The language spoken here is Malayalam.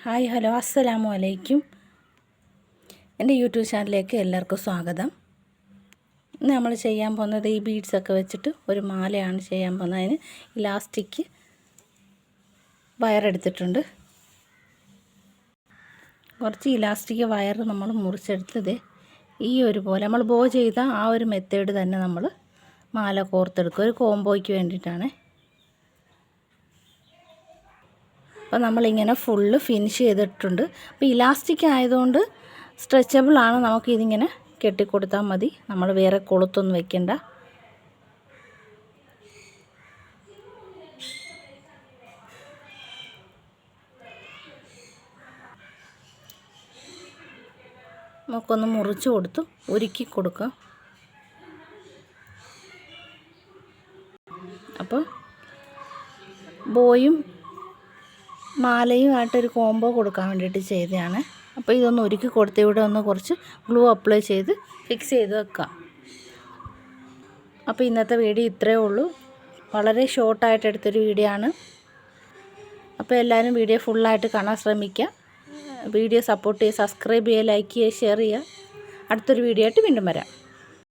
ഹായ് ഹലോ അസ്സലാമു അലൈക്കും. എൻ്റെ യൂട്യൂബ് ചാനലിലേക്ക് എല്ലാവർക്കും സ്വാഗതം. ഇന്ന് നമ്മൾ ചെയ്യാൻ പോകുന്നത് ഈ ബീഡ്സൊക്കെ വെച്ചിട്ട് ഒരു മാലയാണ് ചെയ്യാൻ പോകുന്നത്. അതിന് ഇലാസ്റ്റിക് വയറെടുത്തിട്ടുണ്ട്. കുറച്ച് ഇലാസ്റ്റിക് വയർ നമ്മൾ മുറിച്ചെടുത്തത് ഈ ഒരു പോലെ നമ്മൾ ബോ ചെയ്ത ആ ഒരു മെത്തേഡ് തന്നെ നമ്മൾ മാല കോർത്തെടുക്കുക. ഒരു കോംബോയ്ക്ക് വേണ്ടിയിട്ടാണ്. അപ്പോൾ നമ്മളിങ്ങനെ ഫുള്ള് ഫിനിഷ് ചെയ്തിട്ടുണ്ട്. അപ്പോൾ ഇലാസ്റ്റിക് ആയതുകൊണ്ട് സ്ട്രെച്ചബിളാണ്. നമുക്കിതിങ്ങനെ കെട്ടിക്കൊടുത്താൽ മതി. നമ്മൾ വേറെ കൊളുത്തൊന്നും വെക്കണ്ട. നമുക്കൊന്ന് മുറിച്ച് കൊടുത്ത് ഉരുക്കി കൊടുക്കാം. അപ്പോൾ ബോയും മാലയുമായിട്ടൊരു കോംബോ കൊടുക്കാൻ വേണ്ടിയിട്ട് ചെയ്തതാണ്. അപ്പോൾ ഇതൊന്ന് ഒരുക്കി കൊടുത്ത് ഇവിടെ ഒന്ന് കുറച്ച് ഗ്ലൂ അപ്ലൈ ചെയ്ത് ഫിക്സ് ചെയ്ത് വെക്കാം. അപ്പോൾ ഇന്നത്തെ വീഡിയോ ഇത്രയേ ഉള്ളൂ. വളരെ ഷോർട്ടായിട്ട് എടുത്തൊരു വീഡിയോ ആണ്. അപ്പോൾ എല്ലാവരും വീഡിയോ ഫുള്ളായിട്ട് കാണാൻ ശ്രമിക്കുക. വീഡിയോ സപ്പോർട്ട് ചെയ്യുക, സബ്സ്ക്രൈബ് ചെയ്യുക, ലൈക്ക് ചെയ്യുക, ഷെയർ ചെയ്യുക. അടുത്തൊരു വീഡിയോ ആയിട്ട് വീണ്ടും വരാം.